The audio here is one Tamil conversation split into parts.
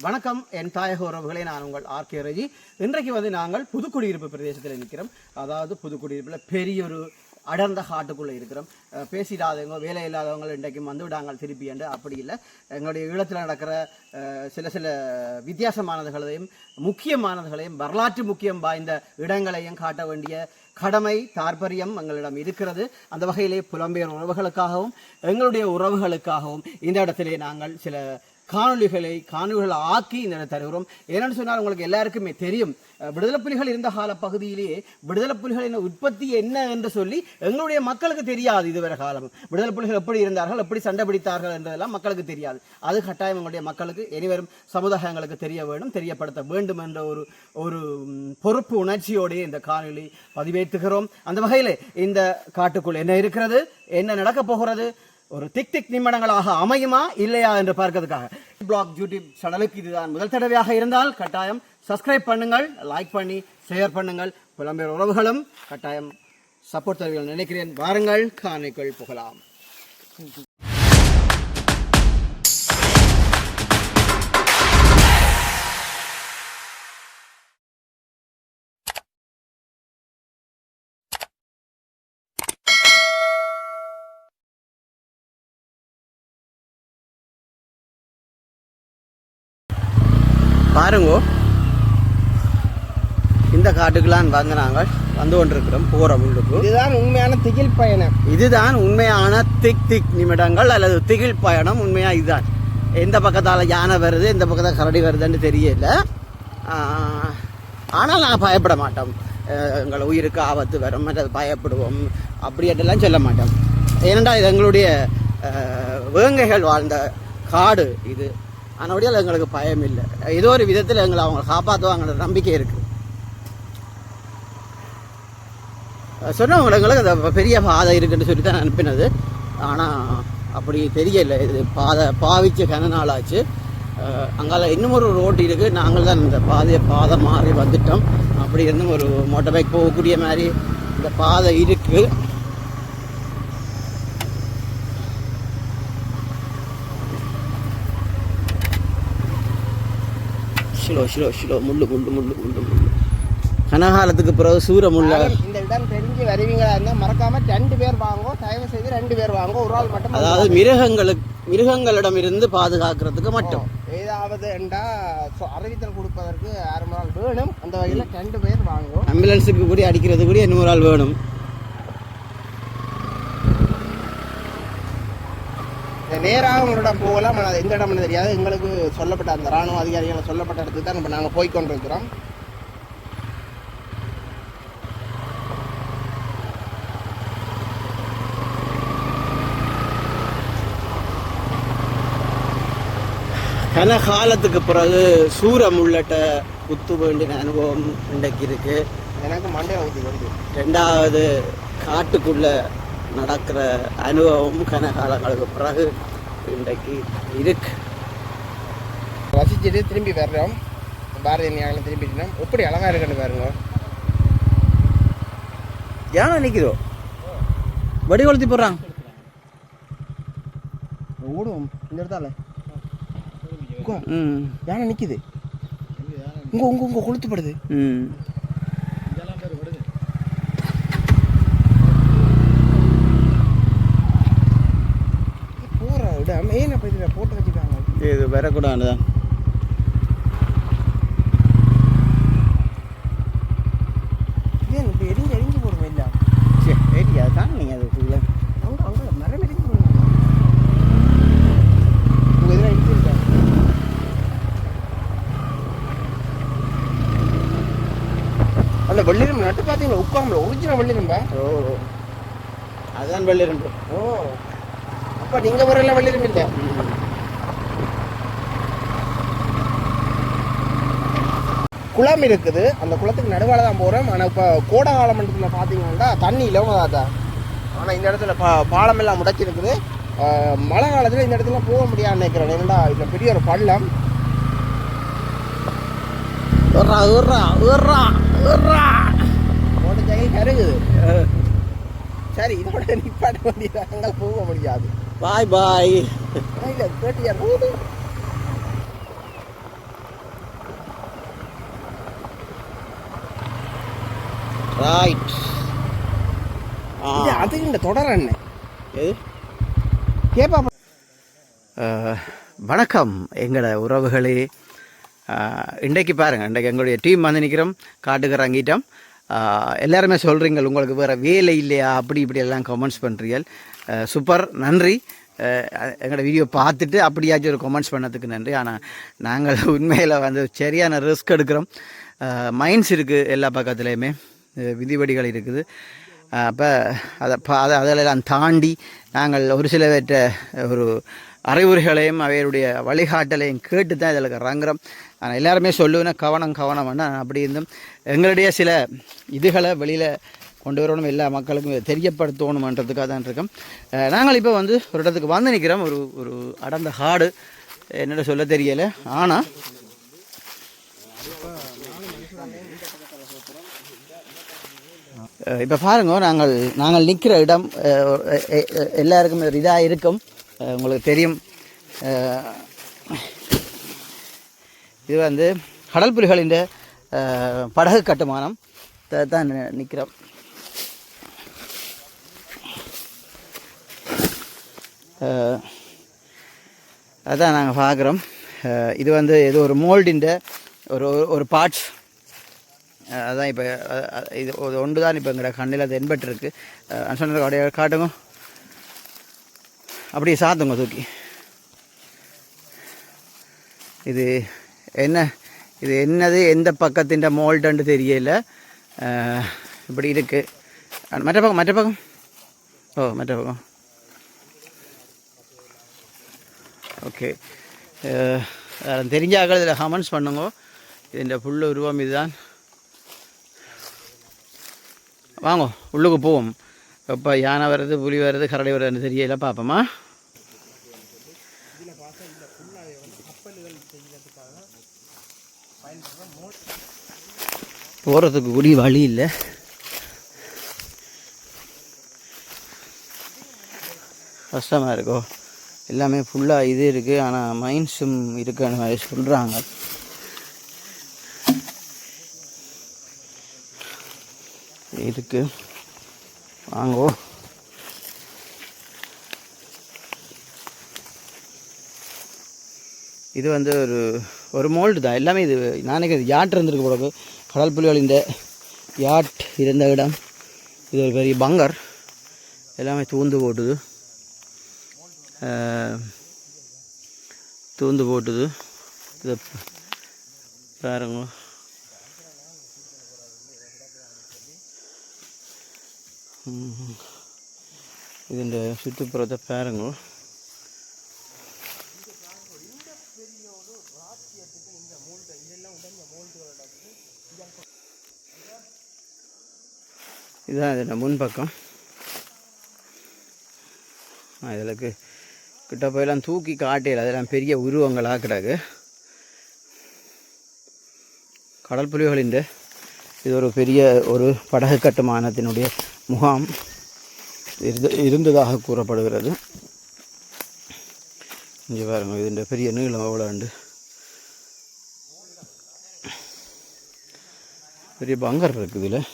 வணக்கம் என் தாயக உறவுகளை நான் உங்கள் ஆர்கே ரஜி. இன்றைக்கு நாங்கள் புதுக்குடியிருப்பு பிரதேசத்தில் நிற்கிறோம். அதாவது புதுக்குடியிருப்பில் பெரிய ஒரு அடர்ந்த காட்டுக்குள்ளே இருக்கிறோம். பேசிடாதவங்க வேலை இல்லாதவங்க இன்றைக்கும் வந்து விடாங்கள் திருப்பி என்று அப்படி இல்லை. எங்களுடைய ஈழத்தில் நடக்கிற சில வித்தியாசமானதுகளையும் முக்கியமானதுகளையும் வரலாற்று முக்கியம் வாய்ந்த இடங்களையும் காட்ட வேண்டிய கடமை தாற்பயம் எங்களிடம் இருக்கிறது. அந்த வகையிலே புலம்பெயர் உறவுகளுக்காகவும் எங்களுடைய உறவுகளுக்காகவும் இந்த இடத்திலே நாங்கள் சில காணொலிகளை ஆக்கி இந்த தருகிறோம். ஏன்னு சொன்னால் உங்களுக்கு எல்லாருக்குமே தெரியும், விடுதலை புலிகள் இருந்த கால பகுதியிலேயே விடுதலை புலிகளின் உற்பத்தி என்ன என்று சொல்லி எங்களுடைய மக்களுக்கு தெரியாது. இதுவரை காலம் விடுதலை புலிகள் எப்படி இருந்தார்கள், எப்படி சண்டை பிடித்தார்கள் என்றதெல்லாம் மக்களுக்கு தெரியாது. அது கட்டாயம் எங்களுடைய மக்களுக்கு இனிவரும் சமுதாயங்களுக்கு தெரிய வேண்டும், தெரியப்படுத்த வேண்டும் என்ற ஒரு பொறுப்பு உணர்ச்சியோடைய இந்த காணொலி பதிவேற்றுகிறோம். அந்த வகையில் இந்த காட்டுக்குள் என்ன இருக்கிறது, என்ன நடக்கப் போகிறது, ஒரு திக் நிமிடங்களாக அமையுமா இல்லையா என்று பார்க்கிறதுக்காக பிளாக் யூடியூப் சேனலுக்கு இதுதான் முதல் தடவையாக இருந்தால் கட்டாயம் சப்ஸ்கிரைப் பண்ணுங்கள், லைக் பண்ணி ஷேர் பண்ணுங்கள். புலம்பெயர் உறவுகளும் கட்டாயம் சப்போர்ட் தருவீர்கள் நினைக்கிறேன். வாருங்கள் காணிக்குள் புகலாம். பாருங்கோ, இந்த காட்டுக்கெல்லாம் வந்து நாங்கள் வந்து கொண்டிருக்கிறோம். போகிற உள்ளுக்கு இதுதான் உண்மையான திகில் பயணம். இதுதான் உண்மையான திக் நிமிடங்கள் அல்லது திகில் பயணம். உண்மையாக இதுதான். எந்த பக்கத்தால் யானை வருது, எந்த பக்கத்தால் கரடி வருதுன்னு தெரியல. ஆனால் நான் பயப்பட மாட்டோம். எங்களை உயிருக்கு ஆபத்து வரும் அல்லது பயப்படுவோம் அப்படியெல்லாம் சொல்ல மாட்டோம். ஏனென்றால் இது எங்களுடைய வேங்கைகள் வாழ்ந்த காடு இது. ஆனால் எங்களுக்கு பயம் இல்லை. ஏதோ ஒரு விதத்தில் எங்களை அவங்க காப்பாற்றுவாங்கிற நம்பிக்கை இருக்குது. சொன்னவங்க எங்களுக்கு அந்த பெரிய பாதை இருக்குன்னு சொல்லி தான் அனுப்பினது. ஆனால் அப்படி தெரியலை. இது பாவிச்சு கன நாள் ஆச்சு. அங்கால இன்னும் ஒரு ரோடு இருக்குது. நாங்கள் தான் இந்த பாதை மாறி வந்துட்டோம். அப்படி இருந்தும் ஒரு மோட்டர் பைக் போகக்கூடிய மாதிரி இந்த பாதை இருக்குது. சிலோ முள்ளு கனகாலத்துக்கு பிறகு சூற முள்ள. இந்த இடம் தெரிஞ்சு வருவீங்களா இருந்தால் மறக்காம 2 பேர் வாங்க, தயவு செய்து 2 பேர் வாங்க, ஒரு ஆள் மட்டும். அதாவது மிருகங்களிடம் இருந்து பாதுகாக்கிறதுக்கு மட்டும் ஏதாவது அறிவித்தல் கொடுப்பதற்கு 6 ஆள் வேணும். அந்த வகையில் 2 பேர் வாங்குவோம். ஆம்புலன்ஸுக்கு கூட அடிக்கிறது கூட 200 ஆள் வேணும். நேராக உங்களோட போகலாம். ஆனால் எந்த இடம்னு தெரியாது. எங்களுக்கு சொல்லப்பட்ட அந்த இராணுவ அதிகாரிகளை சொல்லப்பட்ட இடத்துக்கு தான் இப்போ நாங்கள் போய்கொண்டிருக்கிறோம். கன காலத்துக்கு பிறகு சூரம் உள்ளட்ட குத்து வேண்டிய அனுபவம் இன்றைக்கு இருக்கு. எனக்கு மண்டையை ஊற்றி வருது. 2வது காட்டுக்குள்ள நடக்கிற அனுபவம் கன காலங்களுக்கு பிறகு இன்றைக்கு இருக்கு. ரசிச்சுட்டு திரும்பி வர்றோம். பாரதிய ஞாபகம் திரும்பிட்டோம். எப்படி அழகா இருக்குன்னு பாருங்க. யானை நிற்குதோ, வடி கொளுத்தி போடுறான். ஓடுவோம் இந்த இடத்தால. யானை நிற்குது. உங்க கொளுத்துப்படுது. போட்டு வச்சுக்காங்க. இது வரக்கூடாதுதான். எரிஞ்சு போடுங்க. இல்லை ஏரியா தான் நீங்கள் அதுக்குள்ள அங்கே மரம் எரிஞ்சு போடுங்க. உங்கள் இதில் அடிச்சிருக்கா அந்த வெள்ளிரம்பு நட்டு பார்த்தீங்களா? உட்காம்பல ஒரிஜினல் வெள்ளிரம்பா? ஓ, அதுதான் வெள்ளிரம்பு. ஓ, அப்போ நீங்கள் வரல வெள்ளிரம்பு இல்லை. குளம் இருக்குது. அந்த குளத்துக்கு நடுவால தான் போகிறோம். ஆனால் இப்போ கோடை கால மண்டலத்தில் பார்த்தீங்கன்னா தண்ணி இல்லாமல் தான். ஆனால் இந்த இடத்துல பாலம் எல்லாம் முடக்கி இருக்குது. மழை காலத்தில் இந்த இடத்துல போக முடியாது நினைக்கிறேன். ஏன்னா இதில் பெரிய ஒரு பள்ளம். ஓட்ட ஜாகை கருகுது. சரி, இதோட நிப்பாட்ட வேண்டியது. அங்கே போக முடியாது. பாய் பாய். இல்லை, பேட்டியார் போகுது. ரைட். அது இந்த தொடர் என்ன எது கேப்பா. வணக்கம் எங்களோட உறவுகளே. இன்றைக்கு பாருங்கள், இன்றைக்கு எங்களுடைய டீம் வந்து நிற்கிறோம், காட்டுக்கு இறங்கிட்டோம். எல்லாருமே சொல்கிறீங்க உங்களுக்கு வேறு வேலை இல்லையா அப்படி இப்படி எல்லாம் கமெண்ட்ஸ் பண்ணுறீங்க. சூப்பர், நன்றி. எங்களோட வீடியோ பார்த்துட்டு அப்படியாச்சும் ஒரு கமெண்ட்ஸ் பண்ணதுக்கு நன்றி. ஆனால் நாங்கள் உண்மையில் வந்து சரியான ரிஸ்க் எடுக்கிறோம். மைண்ட்ஸ் இருக்குது எல்லா பக்கத்துலேயுமே, விதிவடிகள் இருக்குது. அப்போ அதெல்லாம் தாண்டி நாங்கள் ஒரு சிலவற்ற ஒரு அறிவுரைகளையும் அவையுடைய வழிகாட்டலையும் கேட்டு தான் இதில் இறங்குறோம். ஆனால் எல்லாருமே சொல்லுவேன்னா கவனம் வேண்டாம். அப்படி இருந்தும் எங்களுடைய சில இதுகளை வெளியில் கொண்டு வரணும், எல்லா மக்களுக்கும் தெரியப்படுத்தணுமன்றதுக்காக தான் இருக்கோம். நாங்கள் இப்போ வந்து ஒரு இடத்துக்கு வந்து நிற்கிறோம். ஒரு அடர்ந்த காடு, என்னோட சொல்ல தெரியலை. ஆனால் இப்போ பாருங்க, நாங்கள் நிற்கிற இடம் எல்லாருக்கும் ஒரு இதாக இருக்கும், உங்களுக்கு தெரியும். இது வந்து கடல் புலிகளின் படகு கட்டுமானம் தான் நிற்கிறோம். அதான் நாங்கள் பார்க்குறோம். இது வந்து ஏதோ ஒரு மோல்டின் ஒரு பார்ட்ஸ். அதான் இப்போ இது ஒன்று தான் இப்போ எங்களோட கண்ணில் தென்பட்டுருக்கு. சொன்ன அப்படியே காட்டுங்க, அப்படியே சாத்துங்க தூக்கி. இது என்னது எந்த பக்கத்தின் மோல்டுன்னு தெரியல. இப்படி இருக்குது. மற்ற பக்கம் மற்ற பக்கம் ஓகே. தெரிஞ்சாக்கள் இதில் கமெண்ட்ஸ் பண்ணுங்க. இதன் புல் உருவம் இதுதான். வாங்க உள்ளுக்கு போவோம். இப்போ யானை வருது, புலி வருது, கரடி வருதுன்னு தெரியல, பார்ப்போமா. போகிறதுக்கு கூடி வழி இல்லை. கஷ்டமாக இருக்கோ, எல்லாமே ஃபுல்லாக இது இருக்குது. ஆனால் மைன்ஸும் இருக்குன்னு மாதிரி சொல்கிறாங்க. இருக்கு, வாங்கோ. இது வந்து ஒரு மோல்டு தான் எல்லாமே. இது நானே யாட் இருந்திருக்கு போல, கடல் புலிகளின் யாட் இருந்த இடம். இது ஒரு பெரிய பங்கர், எல்லாமே தூந்து போட்டுது. இதை பாருங்க. ഇതിൻ്റെ ചുറ്റുപ്പുറത്തെ പാരങ്ങൾ. இதான் இதோட முன்பக்கம். இதில் கிட்ட போயெல்லாம் தூக்கி காட்டையில் அதெல்லாம் பெரிய உருவங்களாக கிடக்கு. கடல் புலிகளின் இது ஒரு பெரிய ஒரு படகு கட்டுமானத்தினுடைய முகாம் இருந்ததாக கூறப்படுகிறது. இங்கே பாருங்க, இதுன்ற பெரிய நீளம் எவ்வளோ உண்டு. பெரிய பங்கர் இருக்குது இதில்.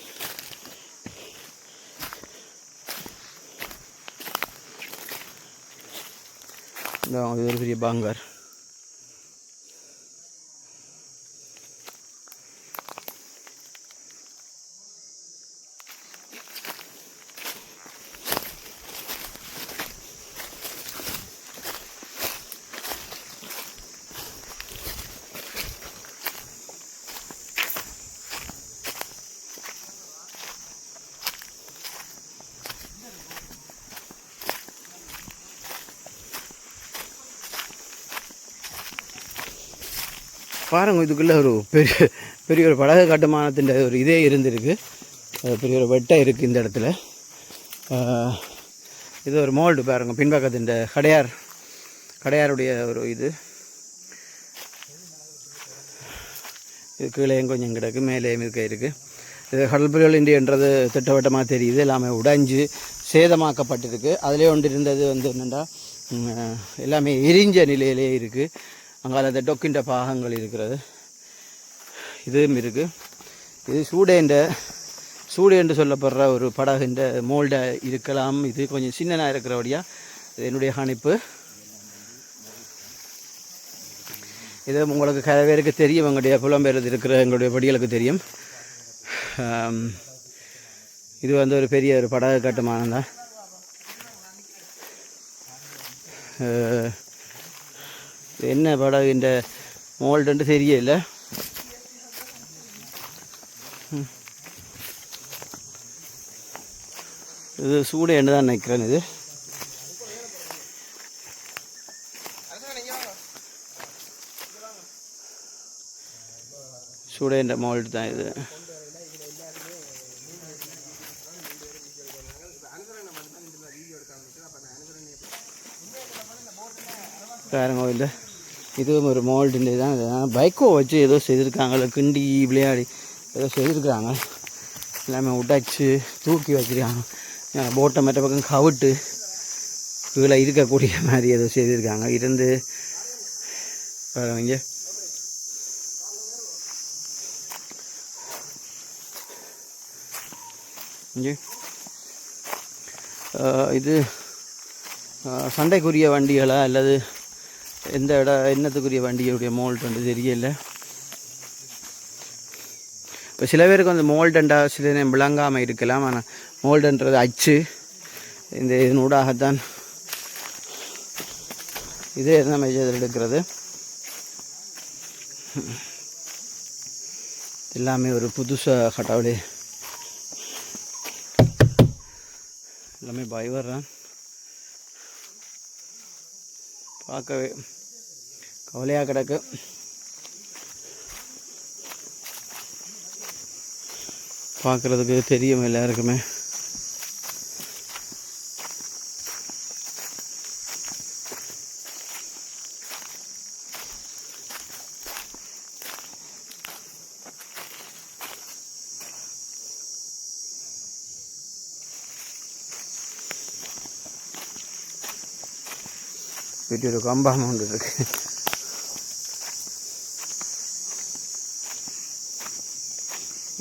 இது ஒரு பெரிய பங்கர். பாருங்க, இதுக்குள்ளே ஒரு பெரிய ஒரு படகு கட்டுமானத்தின் ஒரு இதே இருந்திருக்கு. பெரிய ஒரு வெட்டை இருக்குது இந்த இடத்துல. இது ஒரு மோல்டு பாருங்க, பின்பக்கத்தின் கடையாருடைய ஒரு இது கீழே கொஞ்சம் கிடக்கு, மேலேயும் இருக்குது. இது கடல் புலிகள் என்றது திட்டவட்டமாக தெரியுது. எல்லாமே உடைஞ்சு சேதமாக்கப்பட்டிருக்கு. அதிலே ஒன்று இருந்தது வந்து என்னென்னா எல்லாமே எரிஞ்ச நிலையிலே இருக்குது. அங்கால அந்த டொக்கின்ற பாகங்கள் இருக்கிறது. இதுவும் இருக்குது. இது சூடேன்ற சூடு என்று சொல்லப்படுற ஒரு படகுன்ற மோல்டாக இருக்கலாம். இது கொஞ்சம் சின்னனாக இருக்கிறபடியா என்னுடைய கணிப்பு. இது உங்களுக்கு கரை பேருக்கு தெரியும், எங்களுடைய புலம்பெயர்ந்து இருக்கிற எங்களுடைய படிகளுக்கு தெரியும். இது வந்து ஒரு பெரிய ஒரு படகு கட்டுமானம் தான். என்ன படகுன்ற மோல்டுன்ட்டு தெரியல. இது சூடு என்று தான் நினைக்கிறேன். இது சூடேன்ற மோல்டு தான். இது பாருங்க, இல்லை இதுவும் ஒரு மோல்டுன்னு தான். பைக்கோ வச்சு ஏதோ செய்திருக்காங்க, கிண்டி விளையாடி ஏதோ செய்திருக்காங்க. எல்லாமே உடைச்சி தூக்கி வச்சுருக்காங்க. போட்டை மற்ற பக்கம் கவிட்டு கீழே இருக்கக்கூடிய மாதிரி ஏதோ செய்திருக்காங்க. இருந்து பாருங்க, இங்கே இது சண்டைக்குரிய வண்டிகளா அல்லது எந்த என்னத்துக்குரிய வண்டிகளுடைய மோல்டுன்னு தெரியல. இப்போ சில பேருக்கு வந்து மோல்டண்டா சில நேரம் விளங்காமல் இருக்கலாம். ஆனால் மோல்டுன்றது அச்சு. இந்த இதனூடாகத்தான் இது என்ன மெஜர் எடுக்கிறது. எல்லாமே ஒரு புதுசாக கட்டாவிலே எல்லாமே பயவர்றான். பார்க்கவே கவலையாக கிடக்கு. பார்க்குறதுக்கு தெரியும் எல்லாருக்குமே. வீட்டு ஒரு காம்பவுண்ட் இருக்கு.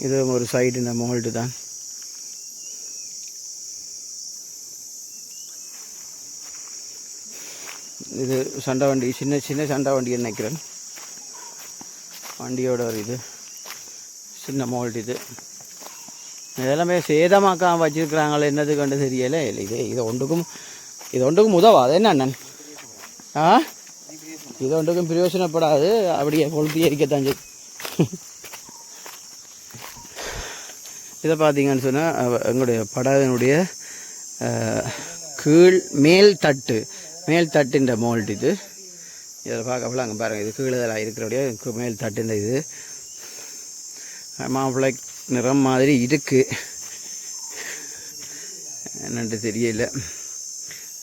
இது ஒரு சைடு இந்த மோல்டு தான். இது சண்டை வண்டி, சின்ன சின்ன சண்டை வண்டின்னு நினைக்கிறேன். வண்டியோட ஒரு இது சின்ன மோல்டு. இதெல்லாமே சேதமாக்காம வச்சிருக்கிறாங்களே, என்னது கண்டு தெரியலை. இல்லை இது ஒன்றுக்கும் உதவாது என்ன அண்ணன்? இது ஒன்றுக்கும் பிரயோஜனப்படாது. அப்படியே கொளுத்தி எரிக்கத்தான் செய்யும். இதை பார்த்தீங்கன்னு சொன்னால் எங்களுடைய படகினுடைய மேல் தட்டுன்ற மோல்டு இது. இதில் பார்க்கப்பல அங்கே பாருங்கள், இது கீழே இருக்கிறபடியா மேல் தட்டுன்ற இது மாப்பிள்ளை நிறம் மாதிரி இருக்குது. என்னென்று தெரியல.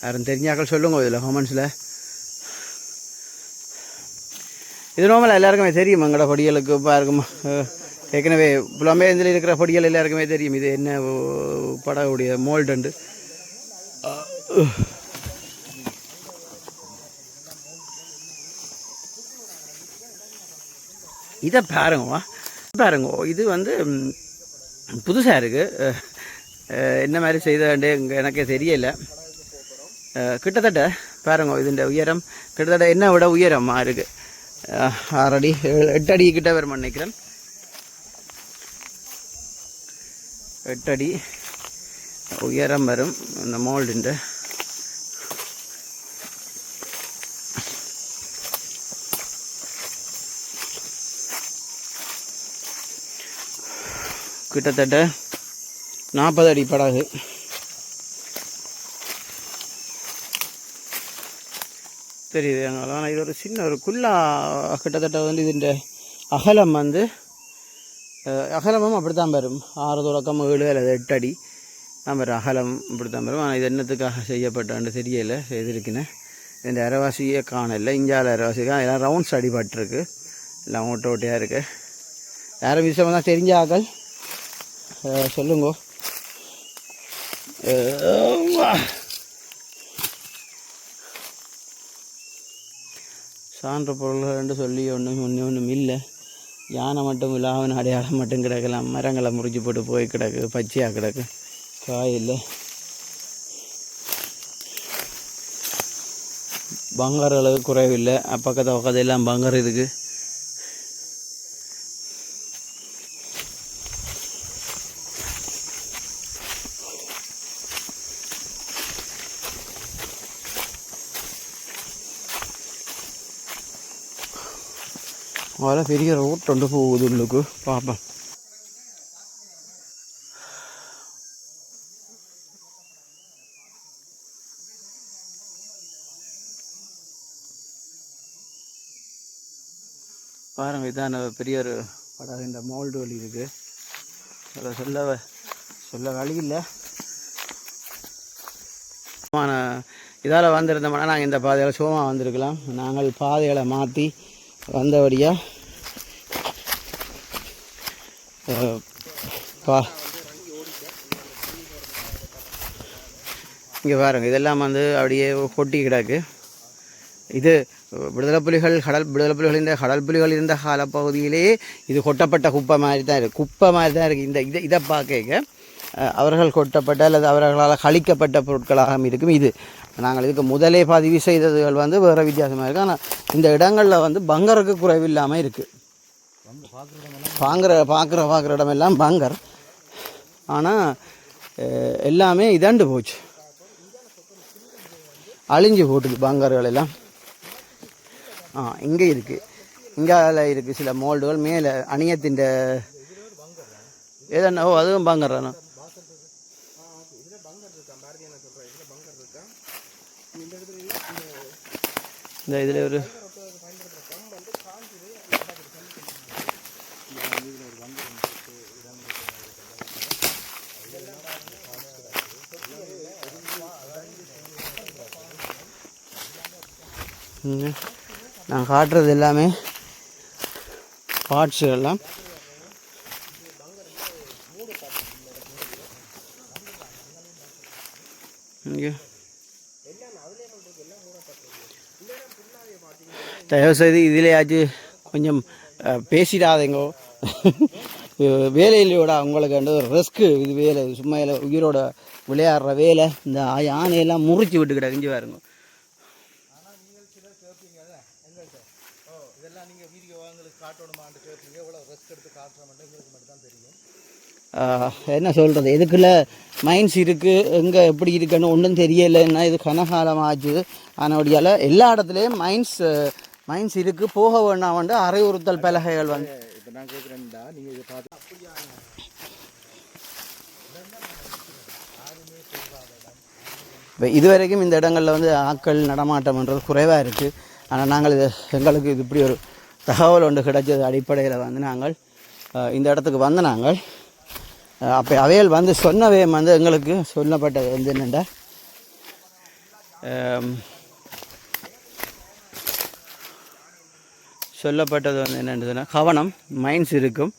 யாரும் தெரிஞ்சாக்கள் சொல்லுங்க இதில் கமெண்ட்ஸில். இது நார்மலாக எல்லாருக்குமே தெரியும். எங்களோட பொடிகளுக்கு பாருக்கும், ஏற்கனவே புலம்பெயர்ந்தில் இருக்கிற பொடிகள் எல்லாருக்குமே தெரியும் இது என்ன படகுடைய மோல்டுண்டு. இதை பாருங்க, இது வந்து புதுசாக இருக்குது. என்ன மாதிரி செய்தாண்டு எனக்கே தெரியலை. கிட்டத்தட்ட பாருங்க, இதுன்ற உயரம் கிட்டத்தட்ட என்ன விட உயரமாக இருக்குது. 6 அடி 8 அடி கிட்ட வரும் நினைக்கிறேன். 8 அடி உயரம் வரும் இந்த மோல்டுன்ற. கிட்டத்தட்ட 40 அடி படகு. தெரியுது. ஆனால் இது ஒரு சின்ன ஒரு குள்ளா. கிட்டத்தட்ட வந்து இதுன்ற அகலம் வந்து அகலமும் அப்படி தான் வரும். 6 தொடக்கம் 7 அல்லது 8 அடி தான் வரும். அகலம் இப்படி தான் வரும். ஆனால் இது என்னத்துக்காக செய்யப்பட்டான்னு தெரியலை. செய்திருக்கேன். இந்த அரைவாசியே காணலை. இஞ்சால அரைவாசிக்காக எல்லாம் ரவுண்ட்ஸ் அடிபட்டுருக்கு. எல்லாம் ஓட்டையாக இருக்குது. யாரும் விஷயம் தான் தெரிஞ்ச ஆக்கள் சொல்லுங்க. சான்ற பொருள்கள் சொல்லி ஒன்றும் இல்லை. யானை மட்டும் இல்லாமல் அடையாளம் மட்டும் கிடக்கலாம். மரங்களை முறிஞ்சு போட்டு போய் கிடக்கு, பச்சையாக கிடக்கு, காயில் பங்கர் அளவு குறைவில்லை. பக்கத்து எல்லாம் பங்கர் இருக்குது. அதில் பெரிய ரோட் ஒன்று போகுது உள்ளுக்கு, பார்ப்போம். பாருங்கள், இதான் பெரிய ஒரு படம். இந்த மோல்டு வழி இருக்குது. அதை சொல்ல வழி இல்லை. இதால் வந்திருந்தோம்னா நாங்கள் இந்த பாதையில் சுகமாக வந்திருக்கலாம். நாங்கள் பாதைகளை மாற்றி வந்தபடியாக இங்கே பாருங்கள், இதெல்லாம் வந்து அப்படியே கொட்டி கிடக்கு. இது விடுதலை புலிகள் கடல் புலிகள் இருந்த காலப்பகுதியிலேயே இது கொட்டப்பட்ட குப்பை மாதிரி தான் இருக்குது. இந்த இதை பார்க்க அவர்கள் கொட்டப்பட்ட அல்லது அவர்களால் கழிக்கப்பட்ட பொருட்களாக இருக்கும். இது நாங்கள் இதுக்கு முதலே பதிவு செய்ததுகள் வந்து வேறு வித்தியாசமாக இருக்குது. ஆனால் இந்த இடங்களில் வந்து பங்கருக்கு குறைவில்லாமல் இருக்குது. பார்க்குற இடமெல்லாம் பங்கர். ஆனால் எல்லாமே இதாண்டு போச்சு, அழிஞ்சு போட்டுது பங்கர்கள் எல்லாம். இங்கே இருக்குது, இங்கே இருக்குது சில மோல்டுகள். மேலே அணியத்தின் ஏதோ அதுவும் பங்கர் தானே. இந்த இதில் ஒரு நான் காட்டுறது எல்லாமே பார்ட்ஸு எல்லாம். இங்கே தயவுசெய்து இதிலேயாச்சும் கொஞ்சம் பேசிடாதேங்கோ. வேலையிலோட அவங்களுக்கு ஒரு ரிஸ்க்கு. இது வேலை சும்மா உயிரோட விளையாடுற வேலை. இந்த யானையெல்லாம் முறிச்சு விட்டு கிடக்குஞ்சு பாருங்க. என்ன சொல்கிறது, எதுக்குள்ள மைன்ஸ் இருக்குது, எங்கே எப்படி இருக்குன்னு ஒன்றும் தெரியலைன்னா இது கனகாலம் ஆச்சு. அதனுடையால் எல்லா இடத்துலையும் மைன்ஸ் இருக்குது, போக வேண்டாம் வந்து அறிவுறுத்தல் பலகைகள் வந்து. இப்போ நான் கேட்குறேன்டா, நீங்கள் இதை பார்த்து இப்போ இதுவரைக்கும் இந்த இடங்களில் வந்து ஆட்கள் நடமாட்டம்ன்றது குறைவாக இருக்குது. ஆனால் நாங்கள் எங்களுக்கு இது இப்படி ஒரு தகவல் ஒன்று கிடைச்சது அடிப்படையில் வந்து நாங்கள் இந்த இடத்துக்கு வந்து நாங்கள் அப்போ அவைகள் வந்து சொன்னவே வந்து எங்களுக்கு சொல்லப்பட்டது வந்து என்னென்னா, சொல்லப்பட்டது வந்து என்னென்னு கவனம், மைன்ஸ் இருக்கும்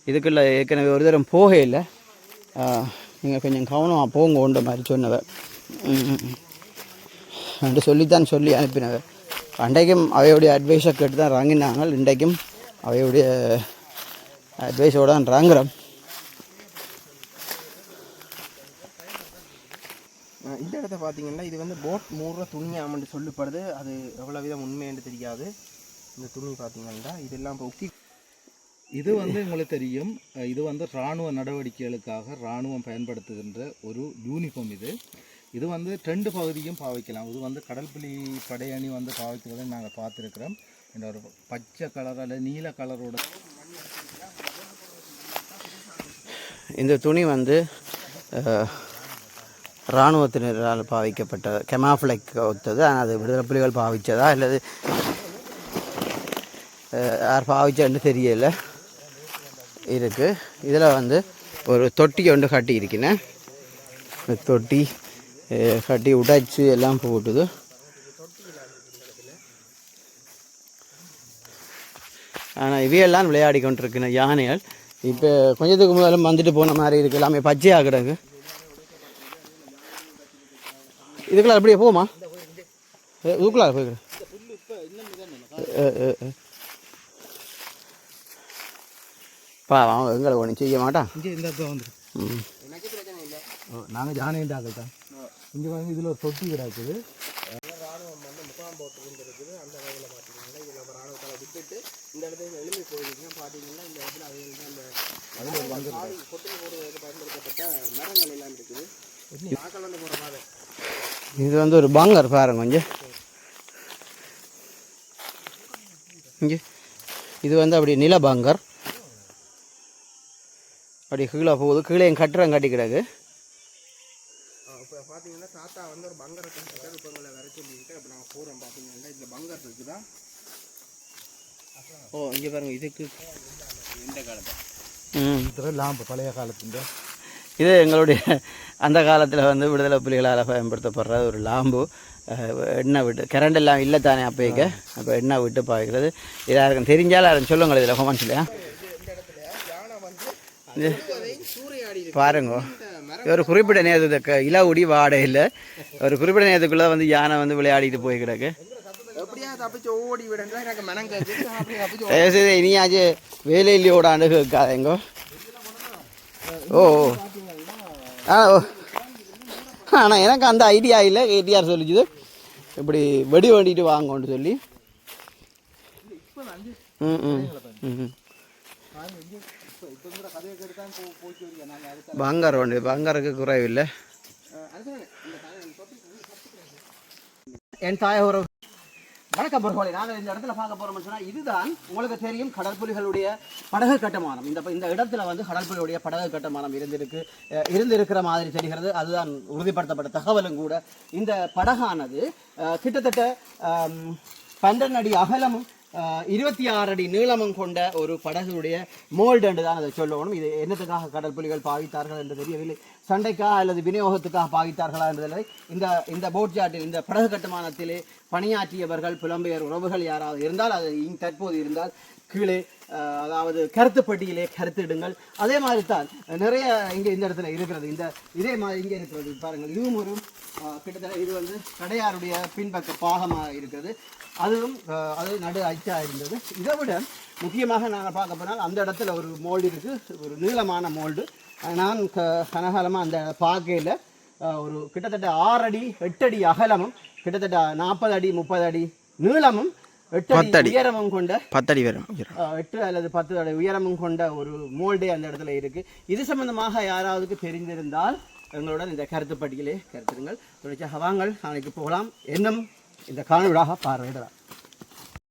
இதுக்குள்ள. ஏற்கனவே ஒரு தரம் போக இல்லை, நீங்கள் கொஞ்சம் கவனமாக போங்க ஒன்ற மாதிரி சொன்னவ என்று சொல்லித்தான் சொல்லி அனுப்பினவ. அன்றைக்கும் அவையுடைய அட்வைஸை கேட்டு தான் இறங்கினாங்க. இன்றைக்கும் அவையுடைய அட்வைஸோடு தான் இறங்குறோம். இந்த இடத்த பார்த்தீங்கன்னா இது வந்து போட் மூடுற துணியாமன்னு சொல்லப்படுது. அது எவ்வளோ விதம் உண்மைன்னு தெரியாது. இந்த துணி பார்த்தீங்கன்னா இதெல்லாம் இப்போ உக்கி, இது வந்து உங்களுக்கு தெரியும், இது வந்து இராணுவ நடவடிக்கைகளுக்காக இராணுவம் பயன்படுத்துகின்ற ஒரு யூனிஃபார்ம். இது வந்து 2 பகுதியும் பாவிக்கலாம். இது வந்து கடற்புலி படையணி வந்து பாவிக்கிறதை நாங்கள் பார்த்துருக்குறோம். இந்த ஒரு பச்சை கலர் அல்லது நீல கலரோட இந்த துணி வந்து இராணுவத்தினரால் பாவிக்கப்பட்ட கெமாஃப்ளைக் ஒத்தது. ஆனால் அது விடுதலை புலிகள் பாவித்ததா அல்லது யார் பாவிச்சான்னு தெரியல இருக்குது. இதில் வந்து ஒரு தொட்டி ஒன்று கட்டி இருக்கினேன். தொட்டி கட்டி உடைச்சி எல்லாம் போட்டுது. ஆனால் இவையெல்லாம் விளையாடி கொண்டிருக்கின யானைகள். இப்போ கொஞ்சத்துக்கு முதல்ல வந்துட்டு போன மாதிரி இருக்குது. எல்லாமே பச்சையாக கிடக்கு. இதுக்குள்ள அப்படியே போமா? இதுக்குள்ள போய்க்கிறேன். பாவம் எங்களை ஒன்றும் செய்ய மாட்டான். இங்கே இந்த இடத்துல வந்துடும். ம். எனக்கு பிரச்சனை இல்லை. நாங்கள் ஜானேண்டாக்கள் தான். இங்கே வந்து இதில் ஒரு தொட்டி கிடக்குது. ராணுவம் வந்து முகாம் போட்டு இருக்குது. அந்த வகையில் பார்த்தீங்கன்னா இதில் ஒரு ராணுவத்தால் விட்டுட்டு இந்த இடத்துல எழுப்பி போயிருக்கீங்க. பார்த்தீங்கன்னா இந்த இடத்துல அது வந்து அந்த கொட்டில் போடுவதற்கு பயன்படுத்தப்பட்ட மரங்கள் எல்லாம் இருக்குது. நாக்கள் வந்து போகிற மாதிரி. இது வந்து ஒரு பங்கர் பாருங்க கொஞ்சம் இங்கே. இது வந்து அப்படி நில பங்கர் அப்படி கீழே போகுது. கீழே கட்டுறம் கட்டி கிடக்கு. இப்போ பார்த்தீங்கன்னா தாத்தா வந்து ஒரு பங்கரை கட்டமைப்புங்களை வர சொல்லிட்டு அப்போ நாங்கள் போகிறோம். பார்த்தீங்கன்னா இதில் பங்கர் இருக்குதா? ஓ இங்கே பாருங்கள். இதுக்கு இந்த காலத்தில் லாம்பு பழைய காலத்துக்கு இது எங்களுடைய அந்த காலத்தில் வந்து விடுதலை புலிகளால் பயன்படுத்தப்படுற ஒரு லாம்பு. எண்ணெய் விட்டு கரண்ட் எல்லாம் இல்லை தானே அப்போக்க. அப்போ எண்ணெய் விட்டு பாய்க்கிறது. இதாக இருக்கும் தெரிஞ்சாலும் யாரும் சொல்லுங்கள் இதில் ஹோமன்ஸ் இல்லையா? பாருங்க ஒரு குறிப்பிட்ட நேரத்துக்கு இலவுடி வாடகை இல்லை. ஒரு குறிப்பிட்ட நேரத்துக்குள்ளே வந்து யானை வந்து விளையாடிட்டு போய் கிடக்கு. தயவுசெய்து இனியாச்சு வேலையிலையோட அணுகு கேட்காதேங்கோ. ஓ ஆனால் எனக்கு அந்த ஐடியா இல்லை. கேடிஆர் சொல்லிச்சுது இப்படி வெடி வேண்டிட்டு வாங்கன்னு சொல்லி. பங்கர் உண்டு. பங்கருக்கு குறைவில்லை. என் தாயோர வணக்கம் பொருட்களை நாங்கள் இந்த இடத்துல பார்க்க போகிறோம்னு சொன்னால் இதுதான் உங்களுக்கு தெரியும் கடற்புலிகளுடைய படகு கட்டுமானம். இந்த இடத்துல வந்து கடற்புலிகளுடைய படகு கட்டுமானம் இருந்திருக்கிற மாதிரி தெரிகிறது. அதுதான் உறுதிப்படுத்தப்பட்ட தகவலும் கூட. இந்த படகானது கிட்டத்தட்ட 12 அடி அகலமும் 26 அடி நீளமும் கொண்ட ஒரு படகுடைய மோல்டு என்று தான் அதை சொல்லணும். இது என்னத்துக்காக கடற்புலிகள் பாவித்தார்கள் என்று தெரியவில்லை. சண்டைக்காக அல்லது விநியோகத்துக்காக பாவித்தார்களா என்பதில்லை. இந்த போட் ஜாட்டில் இந்த படகு கட்டுமானத்திலே பணியாற்றியவர்கள் புலம்பெயர் உறவுகள் யாராவது இருந்தால் அது தற்போது இருந்தால் கீழே அதாவது கருத்துப்பட்டியிலே கருத்திடுங்கள். அதே மாதிரி தான் நிறைய இங்கே இந்த இடத்துல இருக்கிறது. இதே மாதிரி இங்கே இருக்கிறது பாருங்கள். இதுவும் ஒரு கிட்டத்தட்ட இது வந்து கடையாருடைய பின்பக்க பாகமாக இருக்கிறது. அதுவும் அது நடு அச்சா இருந்தது. இதை விட முக்கியமாக நாங்கள் பார்க்க போனால் அந்த இடத்துல ஒரு மோல்டு இருக்குது. ஒரு நீளமான மோல்டு. நான் கனகாலமாக அந்த பார்க்கையில் ஒரு கிட்டத்தட்ட 6 அடி 8 அடி அகலமும் கிட்டத்தட்ட 40 அடி 30 அடி நீளமும் 8 அடி உயரமும் கொண்ட 10 அடி வரும் 8 அல்லது 10 அடி உயரமும் கொண்ட ஒரு மோல்டே அந்த இடத்துல இருக்கு. இது சம்பந்தமாக யாராவதுக்கு தெரிந்திருந்தால் எங்களுடன் இந்த கருத்துப்பட்டியலே கருத்துருங்கள். வாங்கள் நாளைக்கு போகலாம். இன்னும் இந்த காணொளியாக பார்வையிடலாம்.